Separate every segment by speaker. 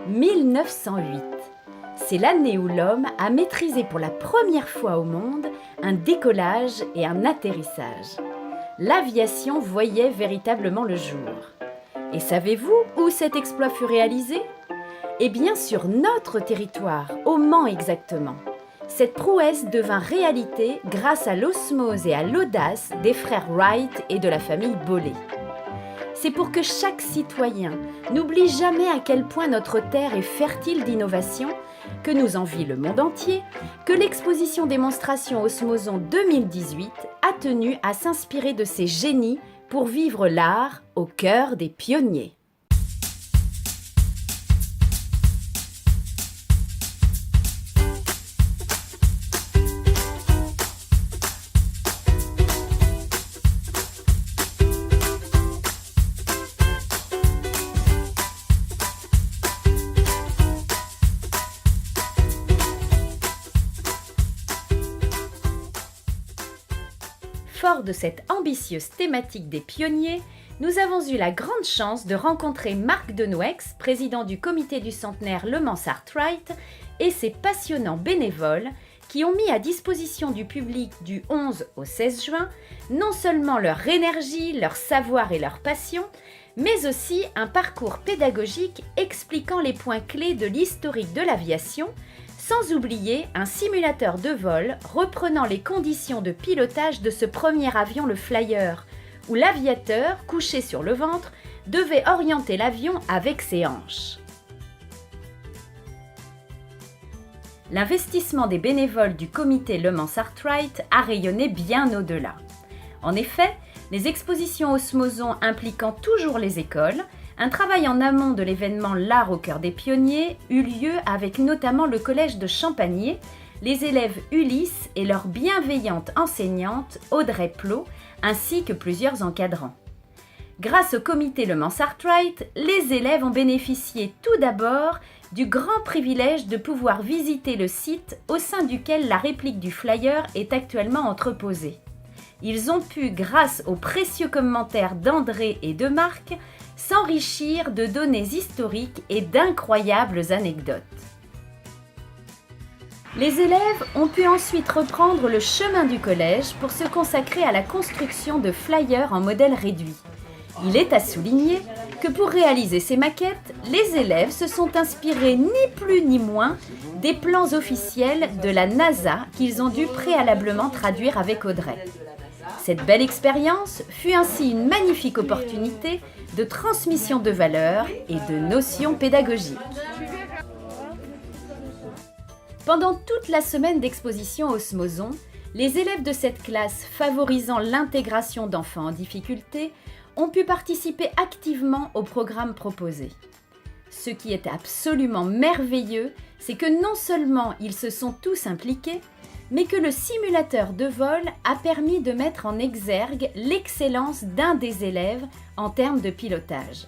Speaker 1: 1908. C'est l'année où l'homme a maîtrisé pour la première fois au monde un décollage et un atterrissage. L'aviation voyait véritablement le jour. Et savez-vous où cet exploit fut réalisé ? Eh bien sur notre territoire, au Mans exactement. Cette prouesse devint réalité grâce à l'osmose et à l'audace des frères Wright et de la famille Bollée. C'est pour que chaque citoyen n'oublie jamais à quel point notre terre est fertile d'innovation, que nous envie le monde entier, que l'exposition démonstration Osmoson 2018 a tenu à s'inspirer de ces génies pour vivre l'art au cœur des pionniers. Fort de cette ambitieuse thématique des pionniers, nous avons eu la grande chance de rencontrer Marc Denouex, président du comité du centenaire Le Mans Arkwright, et ses passionnants bénévoles qui ont mis à disposition du public du 11 au 16 juin non seulement leur énergie, leur savoir et leur passion, mais aussi un parcours pédagogique expliquant les points clés de l'historique de l'aviation, sans oublier un simulateur de vol reprenant les conditions de pilotage de ce premier avion, le Flyer, où l'aviateur, couché sur le ventre, devait orienter l'avion avec ses hanches. L'investissement des bénévoles du comité Le Mans Arkwright a rayonné bien au-delà. En effet, les expositions Osmoson impliquant toujours les écoles, un travail en amont de l'événement L'Art au cœur des pionniers eut lieu avec notamment le collège de Champagné, les élèves Ulysse et leur bienveillante enseignante Audrey Plot, ainsi que plusieurs encadrants. Grâce au comité Le Mans Arkwright, les élèves ont bénéficié tout d'abord du grand privilège de pouvoir visiter le site au sein duquel la réplique du Flyer est actuellement entreposée. Ils ont pu, grâce aux précieux commentaires d'André et de Marc, s'enrichir de données historiques et d'incroyables anecdotes. Les élèves ont pu ensuite reprendre le chemin du collège pour se consacrer à la construction de flyers en modèle réduit. Il est à souligner que pour réaliser ces maquettes, les élèves se sont inspirés ni plus ni moins des plans officiels de la NASA qu'ils ont dû préalablement traduire avec Audrey. Cette belle expérience fut ainsi une magnifique opportunité de transmission de valeurs et de notions pédagogiques. Pendant toute la semaine d'exposition Osmoson, les élèves de cette classe favorisant l'intégration d'enfants en difficulté ont pu participer activement au programme proposé. Ce qui est absolument merveilleux, c'est que non seulement ils se sont tous impliqués, mais que le simulateur de vol a permis de mettre en exergue l'excellence d'un des élèves en termes de pilotage.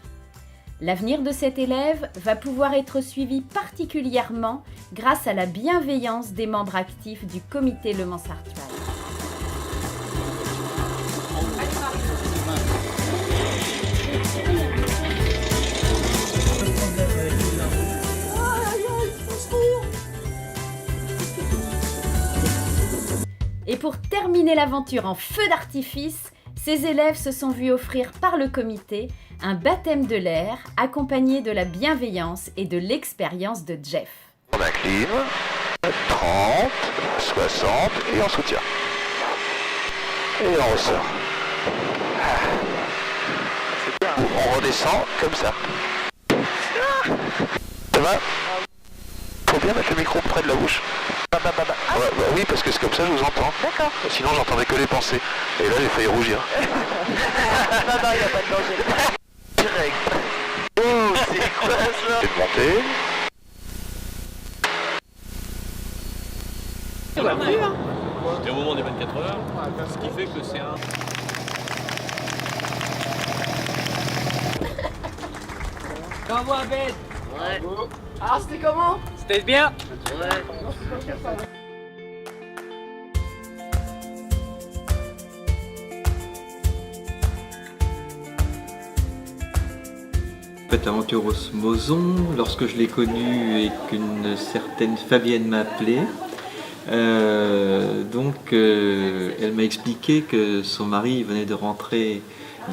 Speaker 1: L'avenir de cet élève va pouvoir être suivi particulièrement grâce à la bienveillance des membres actifs du comité Le Mans Arkwright. Et pour terminer l'aventure en feu d'artifice, ces élèves se sont vus offrir par le comité un baptême de l'air accompagné de la bienveillance et de l'expérience de Jeff.
Speaker 2: On incline, 30, 60 et on soutient. Et on ressort. On redescend comme ça. Ça va ? Faut bien mettre le micro près de la bouche. Oui, parce que c'est comme ça que je vous entends.
Speaker 3: D'accord.
Speaker 2: Sinon, j'entendais que les pensées. Et là, j'ai failli rougir.
Speaker 3: Non, il n'y a pas de danger.
Speaker 2: Direct. Oh, c'est quoi ça ? C'est de monter.
Speaker 4: On va plus, hein. C'est au moment des 24 heures, ce qui fait que c'est un...
Speaker 3: T'envoies bête.
Speaker 5: Ouais.
Speaker 3: Alors c'était comment?
Speaker 4: C'était bien.
Speaker 5: Ouais.
Speaker 6: En fait, Aventure Osmoson, lorsque je l'ai connue et qu'une certaine Fabienne m'a appelé, elle m'a expliqué que son mari venait de rentrer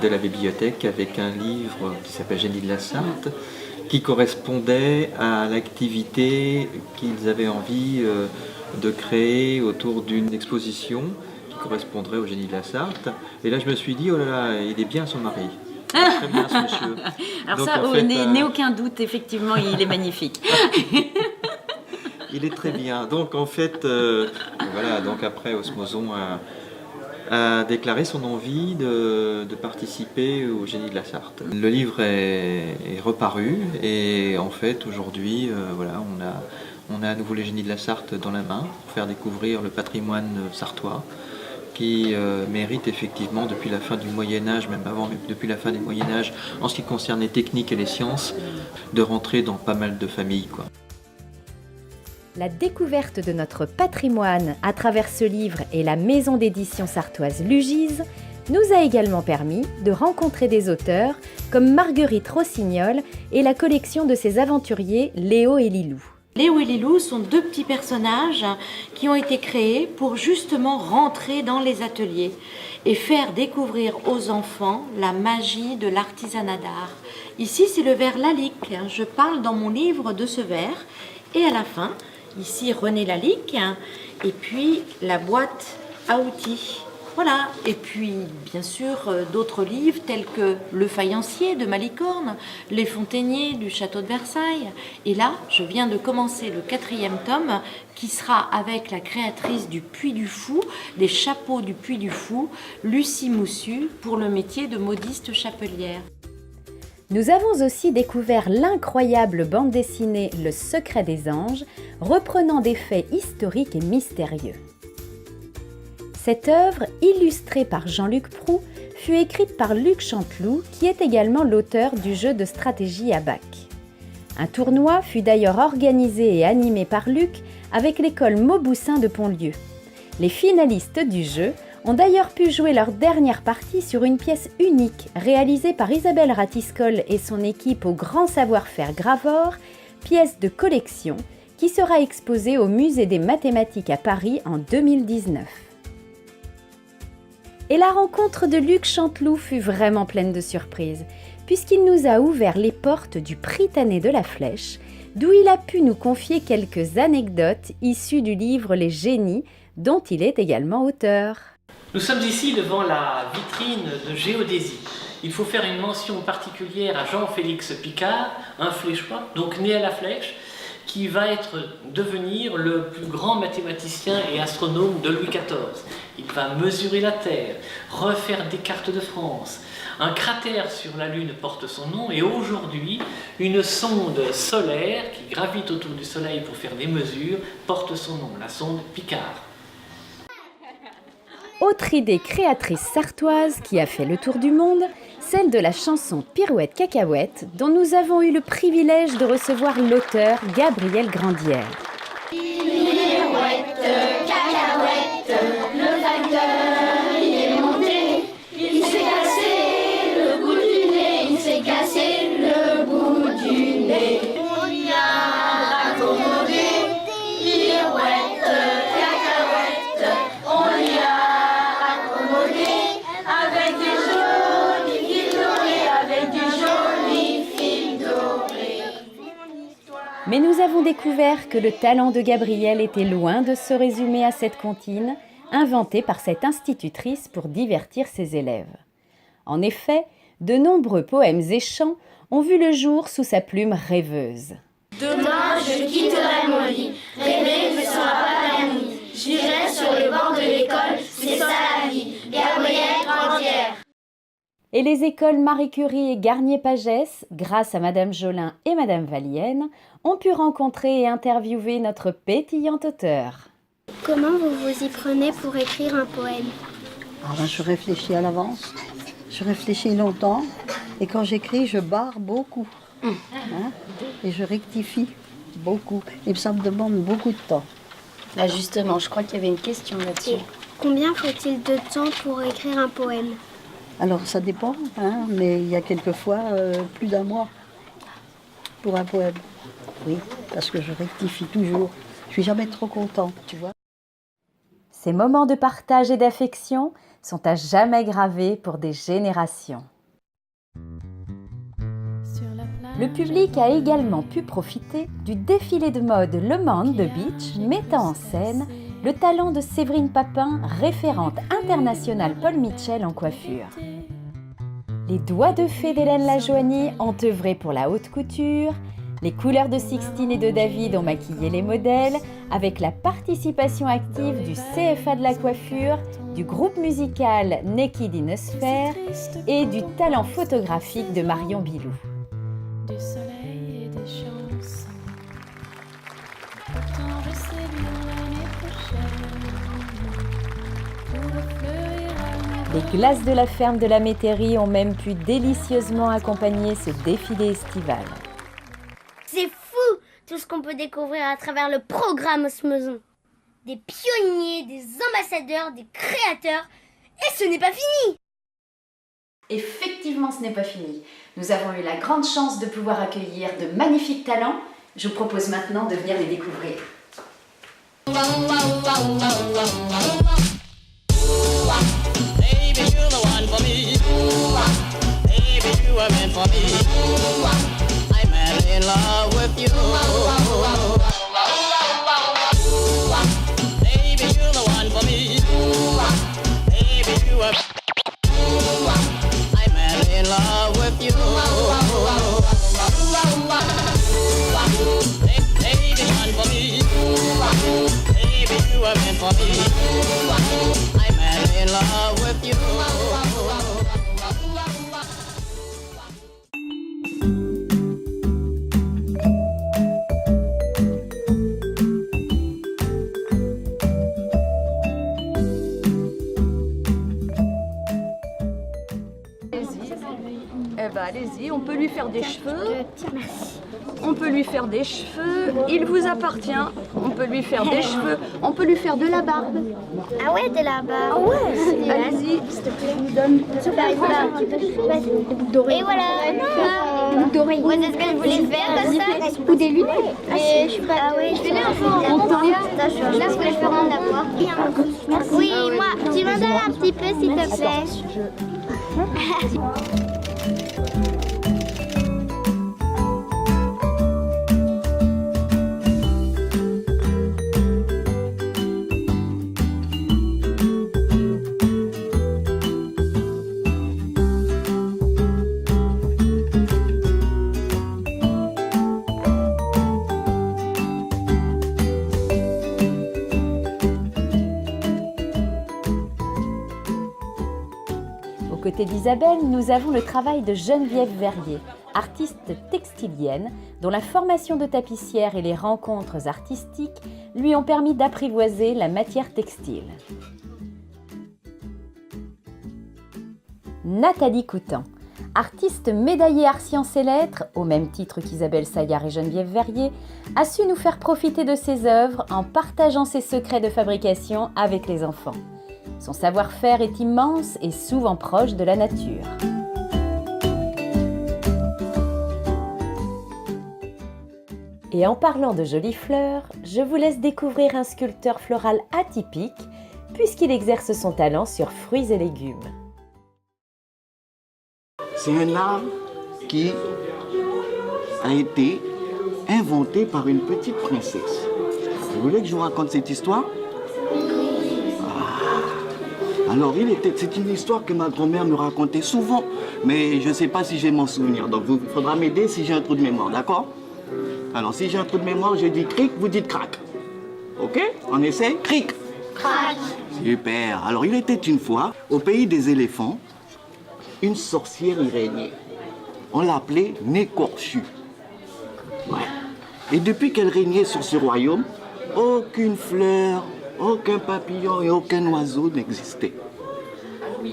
Speaker 6: de la bibliothèque avec un livre qui s'appelle Génie de la Sarthe, qui correspondait à l'activité qu'ils avaient envie de créer autour d'une exposition qui correspondrait au Génie de la Sarthe. Et là, je me suis dit, oh là là, il est bien son mari. Très bien ce monsieur.
Speaker 1: Alors
Speaker 6: Donc,
Speaker 1: ça,
Speaker 6: en fait,
Speaker 1: n'est aucun doute, effectivement, il est magnifique.
Speaker 6: Il est très bien. Donc en fait, voilà, donc après Osmoson a déclaré son envie de participer au Génie de la Sarthe. Le livre est reparu et en fait aujourd'hui, voilà, on a à nouveau les Génies de la Sarthe dans la main pour faire découvrir le patrimoine sartois qui mérite effectivement depuis la fin du Moyen-Âge, même avant, mais depuis la fin du Moyen-Âge, en ce qui concerne les techniques et les sciences, de rentrer dans pas mal de familles, quoi.
Speaker 1: La découverte de notre patrimoine à travers ce livre et la maison d'édition sartoise Lugise nous a également permis de rencontrer des auteurs comme Marguerite Rossignol et la collection de ses aventuriers Léo et Lilou.
Speaker 7: Léo et Lilou sont deux petits personnages qui ont été créés pour justement rentrer dans les ateliers et faire découvrir aux enfants la magie de l'artisanat d'art. Ici, c'est le verre Lalique. Je parle dans mon livre de ce verre. Et à la fin, ici René Lalique, et puis la boîte à outils. Voilà, et puis bien sûr d'autres livres tels que Le Faïencier de Malicorne, Les Fontainiers du Château de Versailles. Et là, je viens de commencer le 4e tome qui sera avec la créatrice du Puy du Fou, des chapeaux du Puy du Fou, Lucie Moussu, pour le métier de modiste chapelière.
Speaker 1: Nous avons aussi découvert l'incroyable bande dessinée Le Secret des Anges, reprenant des faits historiques et mystérieux. Cette œuvre, illustrée par Jean-Luc Proux, fut écrite par Luc Chanteloup, qui est également l'auteur du jeu de stratégie à bac. Un tournoi fut d'ailleurs organisé et animé par Luc avec l'école Mauboussin de Pontlieu. Les finalistes du jeu ont d'ailleurs pu jouer leur dernière partie sur une pièce unique réalisée par Isabelle Ratiscol et son équipe au grand savoir-faire Gravor, pièce de collection qui sera exposée au Musée des mathématiques à Paris en 2019. Et la rencontre de Luc Chanteloup fut vraiment pleine de surprises, puisqu'il nous a ouvert les portes du Prytanée de la Flèche, d'où il a pu nous confier quelques anecdotes issues du livre Les Génies, dont il est également auteur.
Speaker 5: Nous sommes ici devant la vitrine de géodésie. Il faut faire une mention particulière à Jean-Félix Picard, un fléchois, donc né à la Flèche, qui va devenir le plus grand mathématicien et astronome de Louis XIV. Il va mesurer la Terre, refaire des cartes de France. Un cratère sur la Lune porte son nom et aujourd'hui, une sonde solaire qui gravite autour du Soleil pour faire des mesures porte son nom, la sonde Picard.
Speaker 1: Autre idée créatrice sartoise qui a fait le tour du monde, celle de la chanson Pirouette Cacahuète, dont nous avons eu le privilège de recevoir l'auteur Gabriel Grandière.
Speaker 8: Pirouette Cacahuète, le facteur il est monté, il s'est cassé le bout du nez, il s'est cassé le bout du nez. On y a accommodé, Pirouette Cacahuète, on y a accommodé avec des jolis fils dorés, avec des jolis fils dorés.
Speaker 1: Mais nous avons découvert que le talent de Gabriel était loin de se résumer à cette comptine, inventée par cette institutrice pour divertir ses élèves. En effet, de nombreux poèmes et chants ont vu le jour sous sa plume rêveuse.
Speaker 8: Demain, je quitterai mon lit. Rêver ne sera pas permis. J'irai sur les bancs de l'école, c'est ça la vie. Gabriel Grandière.
Speaker 1: Et les écoles Marie Curie et Garnier-Pagès, grâce à Madame Jolin et Madame Valienne, ont pu rencontrer et interviewer notre pétillant auteur.
Speaker 9: Comment vous vous y prenez pour écrire un poème ?
Speaker 10: Je réfléchis à l'avance, je réfléchis longtemps, et quand j'écris, je barre beaucoup. Et je rectifie beaucoup. Et ça me demande beaucoup de temps.
Speaker 11: Là justement, je crois qu'il y avait une question là-dessus.
Speaker 9: Et combien faut-il de temps pour écrire un poème ?
Speaker 10: Alors ça dépend, mais il y a quelquefois plus d'un mois. pour un poème. Oui, parce que je rectifie toujours. Je suis jamais trop contente, tu vois.
Speaker 1: Ces moments de partage et d'affection sont à jamais gravés pour des générations. Le public a également pu profiter du défilé de mode Le Monde de Beach, mettant en scène le talent de Séverine Papin, référente internationale Paul Mitchell en coiffure. Les doigts de fée d'Hélène Lajoigny ont œuvré pour la haute couture, les couleurs de Sixtine et de David ont maquillé les modèles, avec la participation active du CFA de la coiffure, du groupe musical Naked in a Sphere et du talent photographique de Marion Bilou.
Speaker 8: Du soleil et des chansons. Pourtant je sais bien l'année prochaine pour fleurir à
Speaker 1: Les glaces de la ferme de la Métairie ont même pu délicieusement accompagner ce défilé estival.
Speaker 9: C'est fou tout ce qu'on peut découvrir à travers le programme Osmoson. Des pionniers, des ambassadeurs, des créateurs. Et ce n'est pas fini!
Speaker 1: Effectivement, ce n'est pas fini. Nous avons eu la grande chance de pouvoir accueillir de magnifiques talents. Je vous propose maintenant de venir les découvrir.
Speaker 12: Baby, you're the one for me. Baby, you were meant for me. I'm madly in love with you. Baby, you're the one for me. Baby, you were. I'm madly in love with you. Baby, one for me. Baby, you were meant for me. I'm madly in love with you.
Speaker 13: Allez-y, on peut lui faire des cheveux. On peut lui faire des cheveux. Il vous appartient. On peut lui faire des cheveux. On peut lui faire de la barbe.
Speaker 9: Ah ouais, de la barbe.
Speaker 13: Ah ouais. Allez-y.
Speaker 9: S'il te plaît, donne. Et voilà. Doré. Moi, c'est ce que je voulais faire comme ça. Ou des lunettes. Mais je suis pas. Ah ouais, je vais un peu en je laisse que je peux en avoir. Oui, moi, tu m'en donnes un petit peu, s'il te plaît.
Speaker 1: Aux côtés d'Isabelle, nous avons le travail de Geneviève Verrier, artiste textilienne, dont la formation de tapissière et les rencontres artistiques lui ont permis d'apprivoiser la matière textile. Nathalie Coutan, artiste médaillée Arts Sciences et Lettres, au même titre qu'Isabelle Saillard et Geneviève Verrier, a su nous faire profiter de ses œuvres en partageant ses secrets de fabrication avec les enfants. Son savoir-faire est immense et souvent proche de la nature. Et en parlant de jolies fleurs, je vous laisse découvrir un sculpteur floral atypique puisqu'il exerce son talent sur fruits et légumes.
Speaker 14: C'est un art qui a été inventé par une petite princesse. Vous voulez que je vous raconte cette histoire ? Alors, c'est une histoire que ma grand-mère me racontait souvent, mais je ne sais pas si je vais m'en souvenir. Donc, il faudra m'aider si j'ai un trou de mémoire, d'accord? Alors, si j'ai un trou de mémoire, je dis cric, vous dites crac. Ok? On essaie? Cric.
Speaker 9: Crac.
Speaker 14: Super. Alors, il était une fois, au pays des éléphants, une sorcière y régnait. On l'appelait Nécorchu. Ouais. Et depuis qu'elle régnait sur ce royaume, aucune fleur, aucun papillon et aucun oiseau n'existait.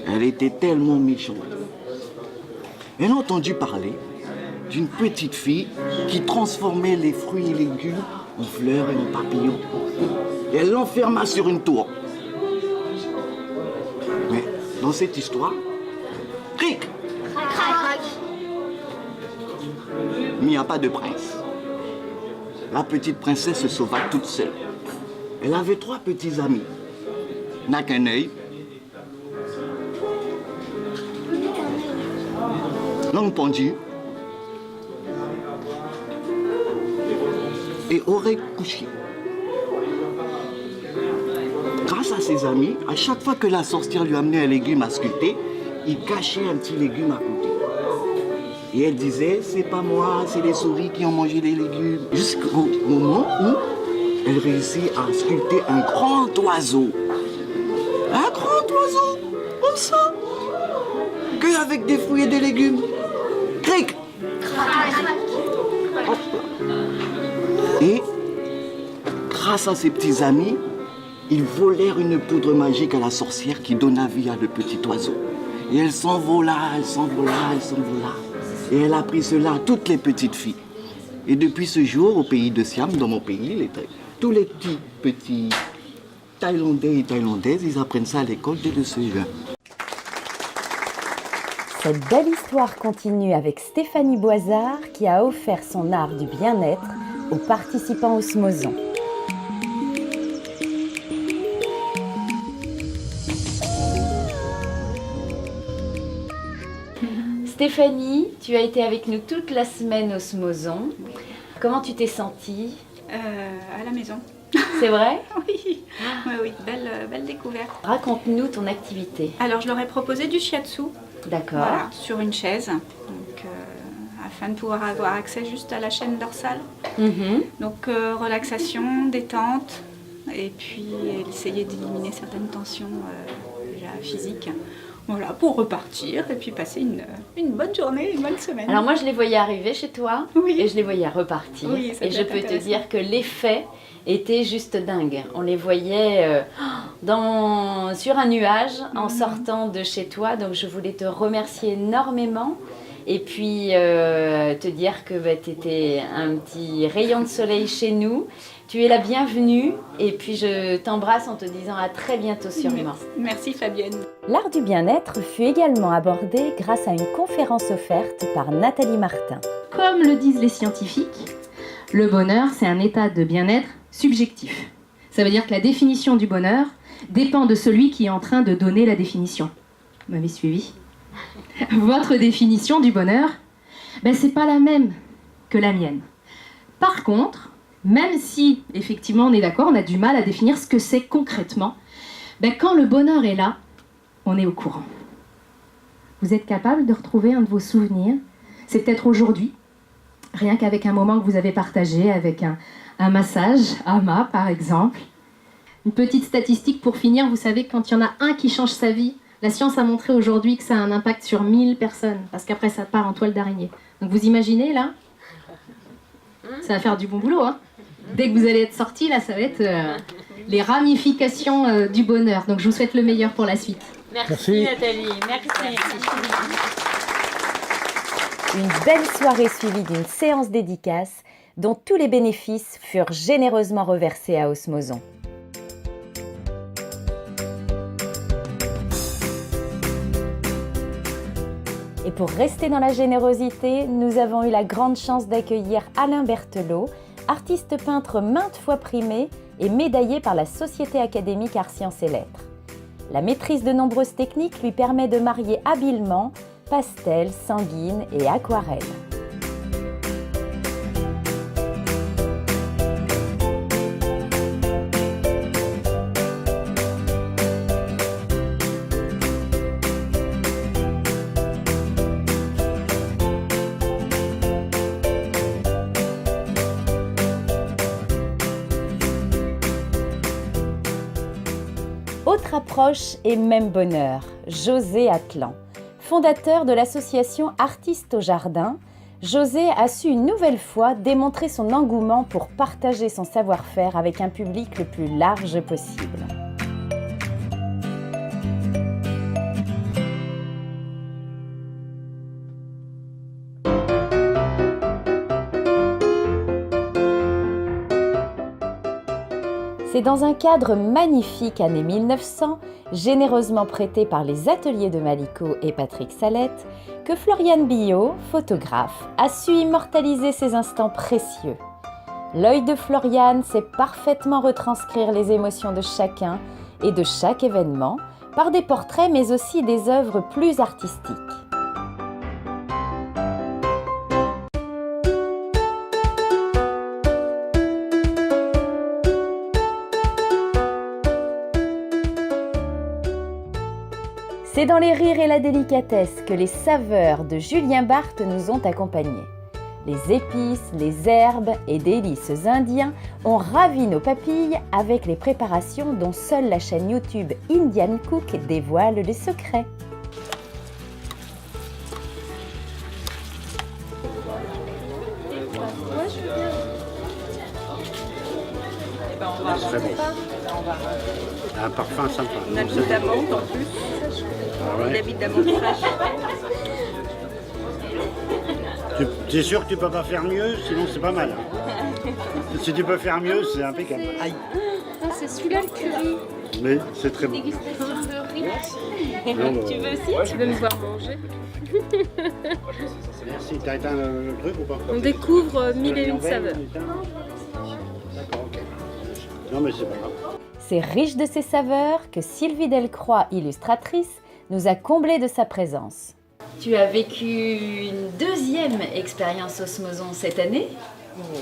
Speaker 14: Elle était tellement méchante. Elle a entendu parler d'une petite fille qui transformait les fruits et légumes en fleurs et en papillons. Et elle l'enferma sur une tour. Mais dans cette histoire, cric,
Speaker 9: Crac.
Speaker 14: mais il n'y a pas de prince. La petite princesse se sauva toute seule. Elle avait 3 petits amis. N'a qu'un œil, langue pendue et oreille couchée. Grâce à ses amis, à chaque fois que la sorcière lui amenait un légume à sculpter, il cachait un petit légume à côté. Et elle disait, c'est pas moi, c'est les souris qui ont mangé les légumes. Jusqu'au moment où elle réussit à sculpter un grand oiseau. Un grand oiseau, comme ça, qu'avec des fruits et des légumes. Cric. Et grâce à ses petits amis, ils volèrent une poudre magique à la sorcière qui donna vie à le petit oiseau. Et elle s'envola, elle s'envola, elle s'envola. Et elle a pris cela à toutes les petites filles. Et depuis ce jour, au pays de Siam, dans mon pays, tous les petits Thaïlandais et Thaïlandaises, ils apprennent ça à l'école dès le CE1.
Speaker 1: Cette belle histoire continue avec Stéphanie Boisard qui a offert son art du bien-être aux participants Osmoson. Stéphanie, tu as été avec nous toute la semaine Osmoson. Comment tu t'es sentie?
Speaker 15: À la maison.
Speaker 1: C'est vrai?
Speaker 15: Oui, oui, belle découverte.
Speaker 1: Raconte-nous ton activité.
Speaker 15: Alors, je leur ai proposé du shiatsu.
Speaker 1: D'accord.
Speaker 15: Voilà, sur une chaise, donc, afin de pouvoir avoir accès juste à la chaîne dorsale. Donc, relaxation, détente, et puis essayer d'éliminer certaines tensions déjà physiques. Voilà, pour repartir et puis passer une bonne journée, une bonne semaine.
Speaker 1: Alors moi, je les voyais arriver chez toi et je les voyais repartir.
Speaker 15: Oui,
Speaker 1: et je peux te dire que l'effet était juste dingue. On les voyait sur un nuage en sortant de chez toi. Donc je voulais te remercier énormément et puis te dire que tu étais un petit rayon de soleil chez nous. Tu es la bienvenue et puis je t'embrasse en te disant à très bientôt sûrement.
Speaker 15: Merci Fabienne.
Speaker 1: L'art du bien-être fut également abordé grâce à une conférence offerte par Nathalie Martin.
Speaker 16: Comme le disent les scientifiques, le bonheur, c'est un état de bien-être subjectif. Ça veut dire que la définition du bonheur dépend de celui qui est en train de donner la définition. Vous m'avez suivi? Votre définition du bonheur, c'est pas la même que la mienne. Par contre, même si, effectivement, on est d'accord, on a du mal à définir ce que c'est concrètement, quand le bonheur est là, on est au courant. Vous êtes capable de retrouver un de vos souvenirs? C'est peut-être aujourd'hui, rien qu'avec un moment que vous avez partagé, avec un massage, Ama par exemple. Une petite statistique pour finir, vous savez, quand il y en a un qui change sa vie, la science a montré aujourd'hui que ça a un impact sur 1000 personnes, parce qu'après ça part en toile d'araignée. Donc vous imaginez là? Ça va faire du bon boulot, hein? Dès que vous allez être sortis, là, ça va être les ramifications du bonheur. Donc je vous souhaite le meilleur pour la suite.
Speaker 1: Merci Nathalie, merci. Une belle soirée suivie d'une séance dédicace dont tous les bénéfices furent généreusement reversés à Osmoson. Et pour rester dans la générosité, nous avons eu la grande chance d'accueillir Alain Berthelot, artiste peintre maintes fois primé et médaillé par la Société académique Arts, Sciences et Lettres. La maîtrise de nombreuses techniques lui permet de marier habilement pastel, sanguine et aquarelle. Autre approche et même bonheur, José Atlan. Fondateur de l'association Artistes au Jardin, José a su une nouvelle fois démontrer son engouement pour partager son savoir-faire avec un public le plus large possible. C'est dans un cadre magnifique année 1900, généreusement prêté par les ateliers de Maliko et Patrick Salette, que Floriane Billot, photographe, a su immortaliser ces instants précieux. L'œil de Floriane sait parfaitement retranscrire les émotions de chacun et de chaque événement par des portraits mais aussi des œuvres plus artistiques. C'est dans les rires et la délicatesse que les saveurs de Julien Barthes nous ont accompagnés. Les épices, les herbes et délices indiens ont ravi nos papilles avec les préparations dont seule la chaîne YouTube Indian Cook dévoile les secrets.
Speaker 17: Très bon. Un parfum sympa.
Speaker 18: On a le goût d'amande en plus.
Speaker 17: Ah ouais.
Speaker 18: La vie d'amande fraîche.
Speaker 17: Tu es sûr que tu peux pas faire mieux, sinon c'est pas mal. Si tu peux faire mieux, c'est impeccable. Aïe.
Speaker 18: Ah, c'est celui-là le curry.
Speaker 17: Mais c'est très bon.
Speaker 18: Dégustation de riz.
Speaker 17: Non,
Speaker 18: Tu veux aussi? Tu veux me voir manger?
Speaker 17: Merci. T'as éteint le truc ou pas?
Speaker 18: On découvre 1001 saveurs.
Speaker 17: D'accord, ok. Non mais c'est pas grave.
Speaker 1: C'est riche de ses saveurs que Sylvie Delcroix, illustratrice, nous a comblés de sa présence. Tu as vécu une deuxième expérience Osmoson cette année?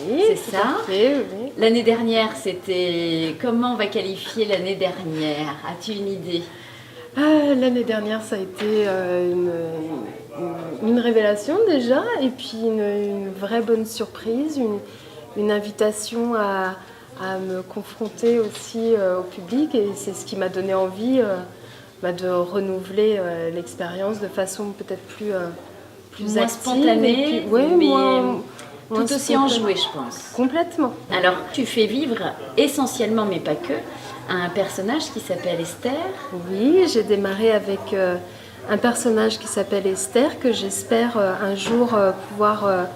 Speaker 18: Oui,
Speaker 1: c'est ça.
Speaker 18: Oui.
Speaker 1: L'année dernière, c'était... Comment on va qualifier l'année dernière? As-tu une idée?
Speaker 19: L'année dernière, ça a été une révélation déjà, et puis une vraie bonne surprise, une invitation à me confronter aussi au public, et c'est ce qui m'a donné envie de renouveler l'expérience de façon peut-être plus
Speaker 1: moins
Speaker 19: active,
Speaker 1: spontanée,
Speaker 19: et puis, ouais,
Speaker 1: mais
Speaker 19: moins
Speaker 1: tout aussi enjouée, je pense.
Speaker 19: Complètement.
Speaker 1: Alors, tu fais vivre essentiellement, mais pas que, un personnage qui s'appelle Esther.
Speaker 19: Oui, j'ai démarré avec un personnage qui s'appelle Esther, que j'espère un jour pouvoir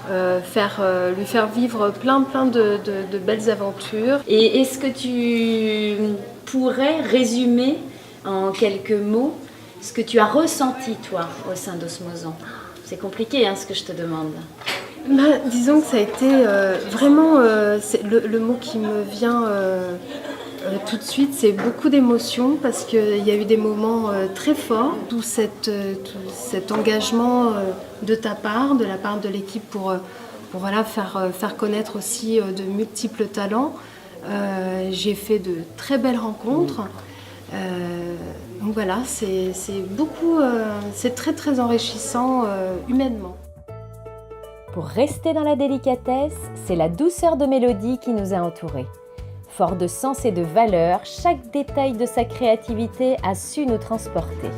Speaker 19: lui faire vivre plein de belles aventures.
Speaker 1: Et est-ce que tu pourrais résumer en quelques mots ce que tu as ressenti, toi, au sein d'Osmoson? C'est compliqué, ce que je te demande.
Speaker 19: Disons que ça a été vraiment, c'est le mot qui me vient tout de suite, c'est beaucoup d'émotions, parce qu'il y a eu des moments très forts, tout cet engagement de ta part, de la part de l'équipe pour voilà, faire connaître aussi de multiples talents. J'ai fait de très belles rencontres. Donc voilà, c'est beaucoup, c'est très enrichissant humainement.
Speaker 1: Pour rester dans la délicatesse, c'est la douceur de mélodie qui nous a entourés. Fort de sens et de valeur, chaque détail de sa créativité a su nous transporter.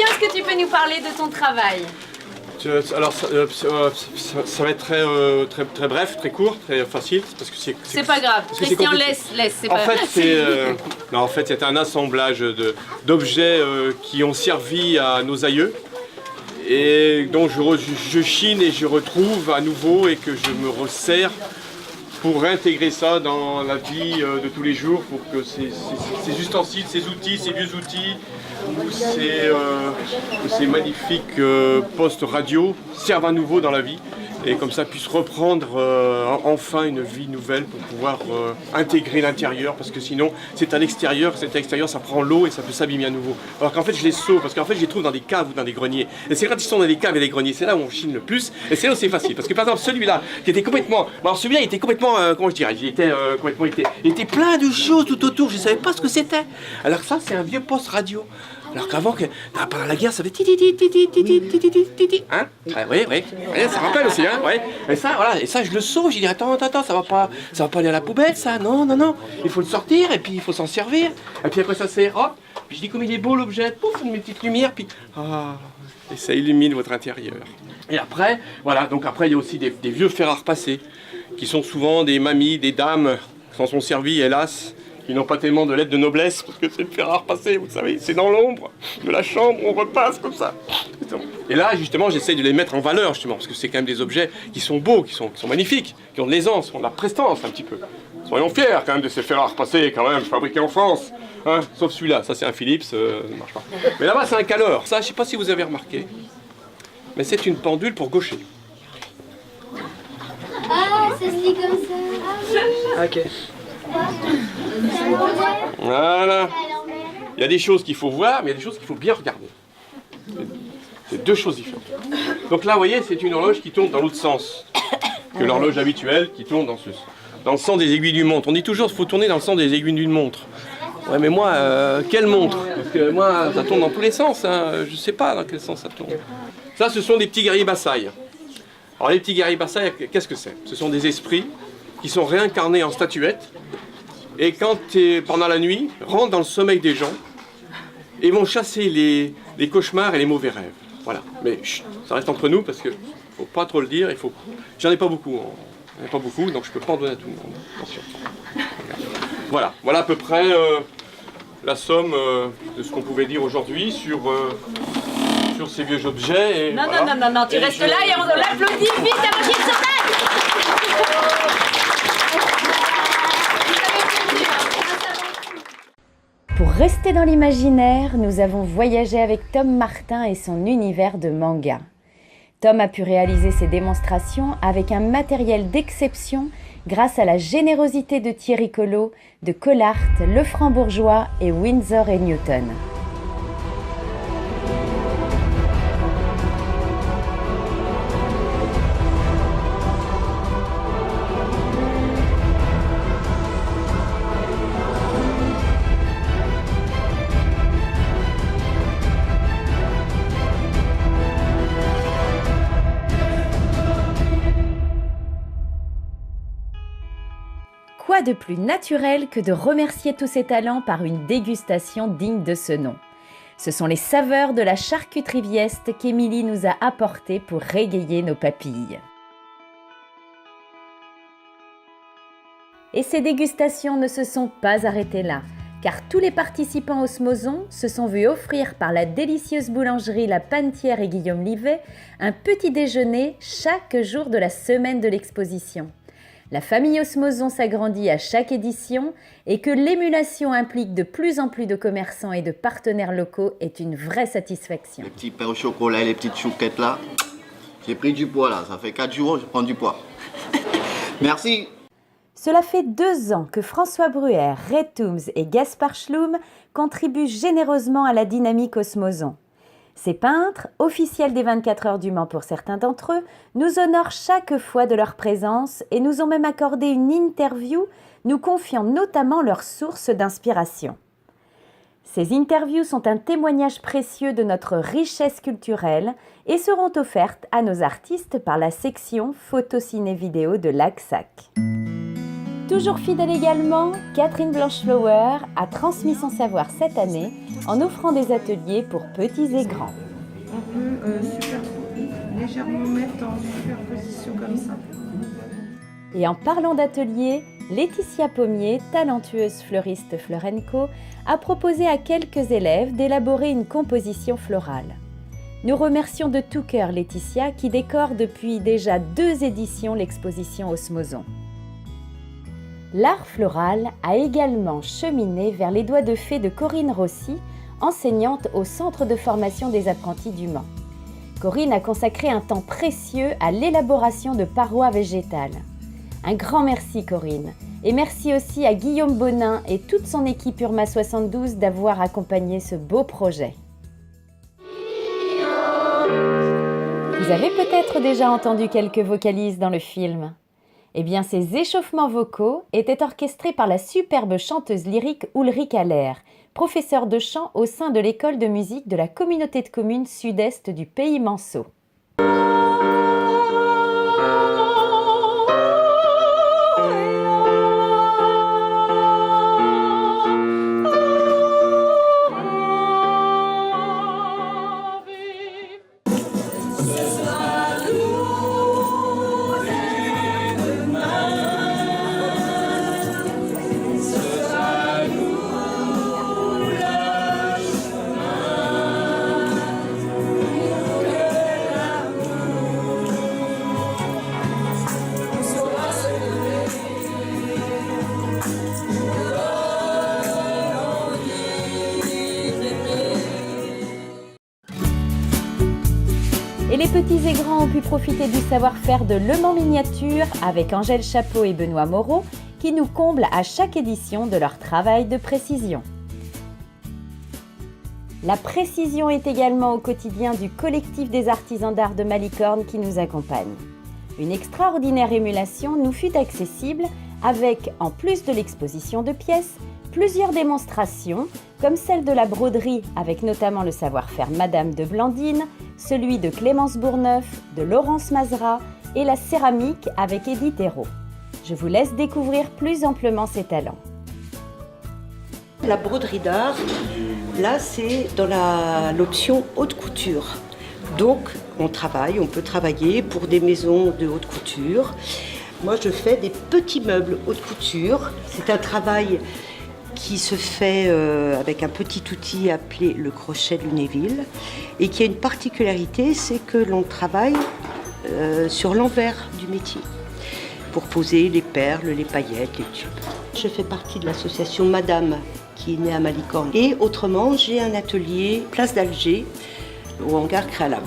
Speaker 1: Est-ce que tu peux nous parler de ton travail?
Speaker 20: Alors ça va être très bref, très court, très facile, parce que
Speaker 1: c'est pas grave. Christian, laisse, c'est pas grave.
Speaker 20: En fait, c'est un assemblage d'objets qui ont servi à nos aïeux et dont je chine et je retrouve à nouveau et que je me resserre pour intégrer ça dans la vie de tous les jours, pour que ces ustensiles, ces outils, ces vieux outils, ces magnifiques postes radio servent à nouveau dans la vie et comme ça puissent reprendre enfin une vie nouvelle pour pouvoir intégrer l'intérieur, parce que sinon c'est à l'extérieur, ça prend l'eau et ça peut s'abîmer à nouveau. Alors qu'en fait je les sauve, parce qu'en fait je les trouve dans des caves ou dans des greniers. Et c'est quand ils sont dans des caves et des greniers, c'est là où on chine le plus et c'est là où c'est facile. Parce que par exemple celui-là qui était complètement... Alors celui-là il était complètement, comment je dirais, il était plein de choses tout autour, je ne savais pas ce que c'était. Alors ça c'est un vieux poste radio. Alors qu'avant, pendant la guerre, ça fait titi. Hein? Oui, ça rappelle aussi, hein? Ouais. Et ça, voilà, et ça, je le sauve. Je dis, attends, ça va pas aller à la poubelle, ça. Non. Il faut le sortir, et puis il faut s'en servir. Et puis après, ça c'est, hop. Puis je dis, comme il est beau l'objet, pouf, une petite lumière, puis, et ça illumine votre intérieur. Et après, voilà, donc après, il y a aussi des vieux fer à repasser, qui sont souvent des mamies, des dames, qui s'en sont servies, hélas, qui n'ont pas tellement de lettres de noblesse, parce que c'est le fer à repasser, vous savez, c'est dans l'ombre de la chambre, on repasse comme ça. Et là, justement, j'essaye de les mettre en valeur, justement, parce que c'est quand même des objets qui sont beaux, qui sont magnifiques, qui ont de l'aisance, qui ont de la prestance, un petit peu. Soyons fiers, quand même, de ces fers à repasser, quand même, fabriqués en France. Hein, sauf celui-là, ça c'est un Philips, ça ne marche pas. Mais là-bas, c'est un Calor. Ça, je ne sais pas si vous avez remarqué, mais c'est une pendule pour gaucher.
Speaker 9: Ah, ça se dit comme ça.
Speaker 3: Ok.
Speaker 20: Voilà. Il y a des choses qu'il faut voir, mais il y a des choses qu'il faut bien regarder. C'est deux choses différentes. Donc là, vous voyez, c'est une horloge qui tourne dans l'autre sens que l'horloge habituelle qui tourne dans le sens des aiguilles d'une montre. On dit toujours qu'il faut tourner dans le sens des aiguilles d'une montre. Ouais, mais moi, quelle montre? Parce que moi, ça tourne dans tous les sens. Hein. Je ne sais pas dans quel sens ça tourne. Ça, ce sont des petits guerriers Bassaï. Alors, les petits guerriers Bassaï, qu'est-ce que c'est? Ce sont des esprits qui sont réincarnés en statuettes. Et quand, pendant la nuit, rentrent dans le sommeil des gens et vont chasser les cauchemars et les mauvais rêves. Voilà. Mais chut, ça reste entre nous parce que faut pas trop le dire. J'en ai pas beaucoup. J'en ai pas beaucoup, donc je peux pas en donner à tout le monde. Attention. Voilà à peu près la somme de ce qu'on pouvait dire aujourd'hui sur ces vieux objets. Et
Speaker 1: non,
Speaker 20: voilà.
Speaker 1: non, tu restes là et on l'applaudit vite avant qu'il se Pour rester dans l'imaginaire, nous avons voyagé avec Tom Martin et son univers de manga. Tom a pu réaliser ses démonstrations avec un matériel d'exception grâce à la générosité de Thierry Collot, de Collart, Lefranc-Bourgeois et Winsor & Newton. Quoi de plus naturel que de remercier tous ces talents par une dégustation digne de ce nom? Ce sont les saveurs de la charcuterie Vieste qu'Émilie nous a apportées pour régayer nos papilles. Et ces dégustations ne se sont pas arrêtées là, car tous les participants au Osmoson se sont vus offrir par la délicieuse boulangerie La Panetière et Guillaume Livet un petit déjeuner chaque jour de la semaine de l'exposition. La famille Osmoson s'agrandit à chaque édition et que l'émulation implique de plus en plus de commerçants et de partenaires locaux est une vraie satisfaction.
Speaker 14: Les petits pains au chocolat et les petites chouquettes là, j'ai pris du poids là, ça fait 4 jours, je prends du poids. Merci.
Speaker 1: Cela fait 2 ans que François Bruer, Ray Toombs et Gaspard Schlum contribuent généreusement à la dynamique Osmoson. Ces peintres, officiels des 24 heures du Mans pour certains d'entre eux, nous honorent chaque fois de leur présence et nous ont même accordé une interview, nous confiant notamment leurs sources d'inspiration. Ces interviews sont un témoignage précieux de notre richesse culturelle et seront offertes à nos artistes par la section Photo Ciné Vidéo de l'ACSAC. Toujours fidèle également, Catherine Blancheflower a transmis son savoir cette année en offrant des ateliers pour petits et grands.
Speaker 21: On peut légèrement mettre en superposition comme ça.
Speaker 1: Et en parlant d'ateliers, Laetitia Pommier, talentueuse fleuriste Fleurenco, a proposé à quelques élèves d'élaborer une composition florale. Nous remercions de tout cœur Laetitia qui décore depuis déjà 2 éditions l'exposition Osmoson. L'art floral a également cheminé vers les doigts de fée de Corinne Rossi, enseignante au Centre de formation des apprentis du Mans. Corinne a consacré un temps précieux à l'élaboration de parois végétales. Un grand merci Corinne, et merci aussi à Guillaume Bonin et toute son équipe Urma 72 d'avoir accompagné ce beau projet. Vous avez peut-être déjà entendu quelques vocalises dans le film. Eh bien, ces échauffements vocaux étaient orchestrés par la superbe chanteuse lyrique Ulrich Haller, professeure de chant au sein de l'école de musique de la communauté de communes sud-est du Pays Manceau. Et les petits et grands ont pu profiter du savoir-faire de Le Mans Miniature avec Angèle Chapeau et Benoît Moreau qui nous comblent à chaque édition de leur travail de précision. La précision est également au quotidien du collectif des artisans d'art de Malicorne qui nous accompagne. Une extraordinaire émulation nous fut accessible avec, en plus de l'exposition de pièces, plusieurs démonstrations, comme celle de la broderie avec notamment le savoir-faire Madame de Blandine, celui de Clémence Bourneuf, de Laurence Mazra et la céramique avec Edith Hérault. Je vous laisse découvrir plus amplement ses talents.
Speaker 2: La broderie d'art, là c'est dans l'option haute couture. Donc on peut travailler pour des maisons de haute couture. Moi je fais des petits meubles haute couture. C'est un travail qui se fait avec un petit outil appelé le crochet de Lunéville et qui a une particularité, c'est que l'on travaille sur l'envers du métier pour poser les perles, les paillettes, les tubes. Je fais partie de l'association Madame qui est née à Malicorne et autrement j'ai un atelier place d'Alger au hangar Créalab.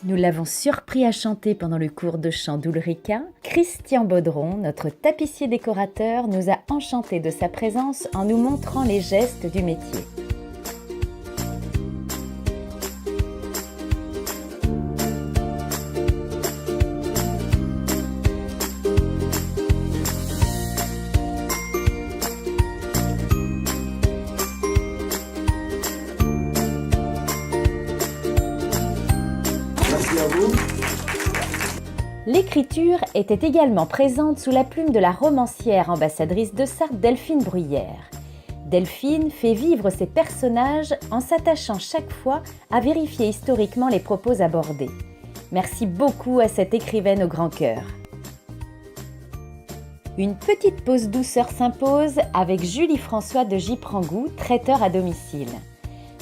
Speaker 1: Nous l'avons surpris à chanter pendant le cours de chant d'Ulrika. Christian Baudron, notre tapissier décorateur, nous a enchantés de sa présence en nous montrant les gestes du métier. L'écriture était également présente sous la plume de la romancière ambassadrice de Sarthe Delphine Bruyère. Delphine fait vivre ses personnages en s'attachant chaque fois à vérifier historiquement les propos abordés. Merci beaucoup à cette écrivaine au grand cœur. Une petite pause douceur s'impose avec Julie François de J-Prangou, traiteur à domicile.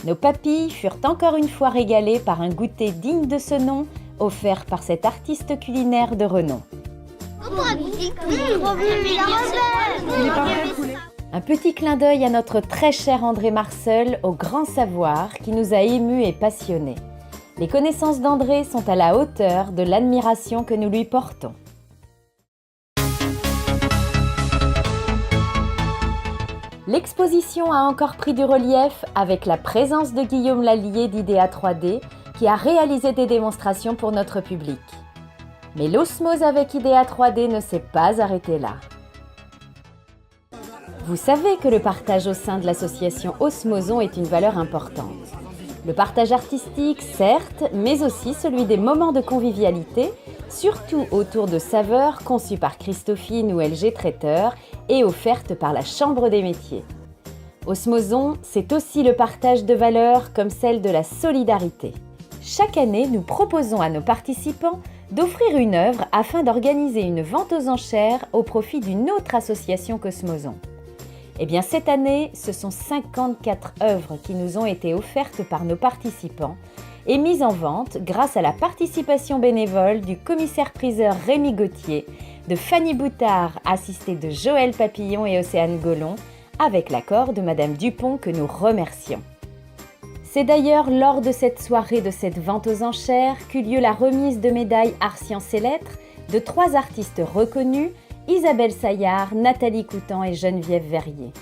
Speaker 1: Nos papilles furent encore une fois régalées par un goûter digne de ce nom, offert par cet artiste culinaire de renom. Un petit clin d'œil à notre très cher André Marseul au grand savoir qui nous a émus et passionnés. Les connaissances d'André sont à la hauteur de l'admiration que nous lui portons. L'exposition a encore pris du relief avec la présence de Guillaume Lallier d'Idea 3D qui a réalisé des démonstrations pour notre public. Mais l'osmose avec Idea 3D ne s'est pas arrêtée là. Vous savez que le partage au sein de l'association Osmoson est une valeur importante. Le partage artistique, certes, mais aussi celui des moments de convivialité, surtout autour de saveurs conçues par Christophine ou LG Traiteur et offertes par la Chambre des métiers. Osmoson, c'est aussi le partage de valeurs comme celle de la solidarité. Chaque année, nous proposons à nos participants d'offrir une œuvre afin d'organiser une vente aux enchères au profit d'une autre association qu'Osmoson. Eh bien, cette année, ce sont 54 œuvres qui nous ont été offertes par nos participants et mises en vente grâce à la participation bénévole du commissaire-priseur Rémi Gauthier, de Fanny Boutard, assistée de Joël Papillon et Océane Gollon, avec l'accord de Madame Dupont que nous remercions. C'est d'ailleurs lors de cette soirée de cette vente aux enchères qu'eut lieu la remise de médailles Art Sciences et Lettres de 3 artistes reconnus Isabelle Saillard, Nathalie Coutan et Geneviève Verrier.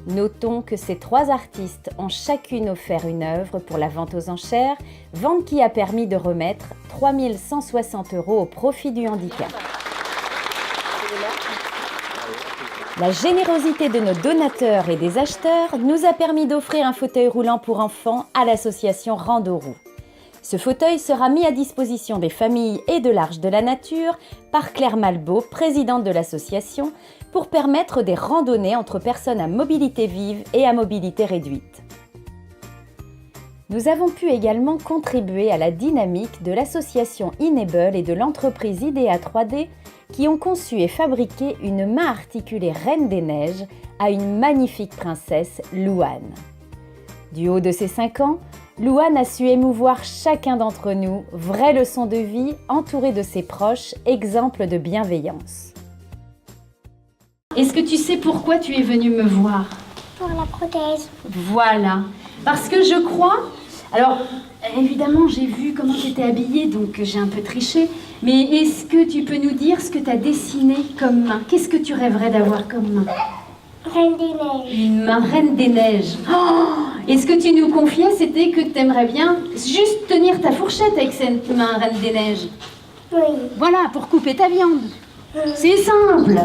Speaker 1: Notons que ces 3 artistes ont chacune offert une œuvre pour la vente aux enchères, vente qui a permis de remettre 3 160 € au profit du handicap. La générosité de nos donateurs et des acheteurs nous a permis d'offrir un fauteuil roulant pour enfants à l'association Randoroux. Ce fauteuil sera mis à disposition des familles et de l'Arche de la Nature par Claire Malbeau, présidente de l'association, pour permettre des randonnées entre personnes à mobilité vive et à mobilité réduite. Nous avons pu également contribuer à la dynamique de l'association Enable et de l'entreprise IDEA 3D qui ont conçu et fabriqué une main articulée Reine des Neiges à une magnifique princesse, Louane. Du haut de ses 5 ans, Louane a su émouvoir chacun d'entre nous, vraie leçon de vie, entourée de ses proches, exemple de bienveillance.
Speaker 4: Est-ce que tu sais pourquoi tu es venue me voir?
Speaker 9: Pour la prothèse.
Speaker 4: Voilà. Parce que je crois... Alors, évidemment, j'ai vu comment tu étais habillée, donc j'ai un peu triché. Mais est-ce que tu peux nous dire ce que tu as dessiné comme main? Qu'est-ce que tu rêverais d'avoir comme main?
Speaker 9: Reine des Neiges.
Speaker 4: Une main Reine des Neiges. Oh, et ce que tu nous confiais, c'était que tu aimerais bien juste tenir ta fourchette avec cette main Reine des Neiges.
Speaker 9: Oui.
Speaker 4: Voilà, pour couper ta viande. C'est simple.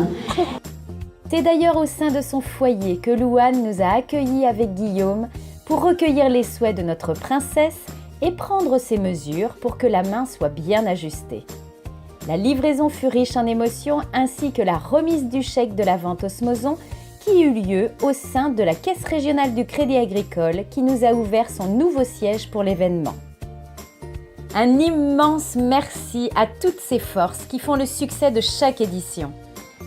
Speaker 1: C'est d'ailleurs au sein de son foyer que Louane nous a accueillis avec Guillaume pour recueillir les souhaits de notre princesse et prendre ses mesures pour que la main soit bien ajustée. La livraison fut riche en émotions ainsi que la remise du chèque de la vente Osmoson qui eut lieu au sein de la Caisse régionale du Crédit Agricole qui nous a ouvert son nouveau siège pour l'événement. Un immense merci à toutes ces forces qui font le succès de chaque édition.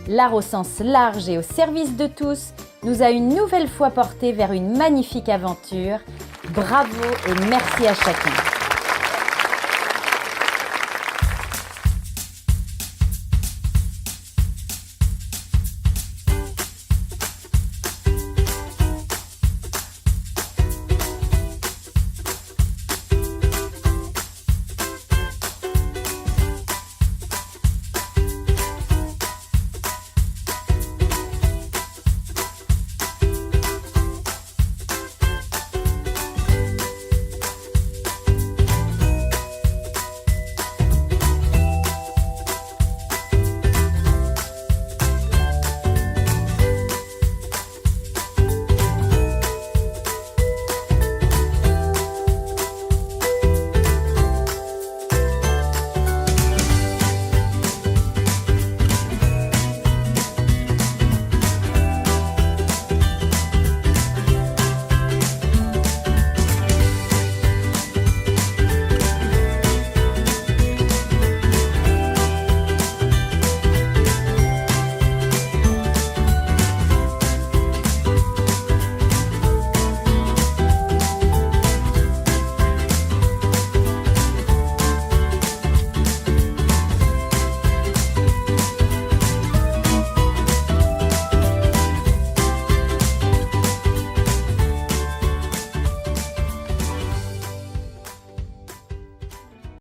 Speaker 1: L'art au sens large et au service de tous nous a une nouvelle fois portés vers une magnifique aventure. Bravo et merci à chacun.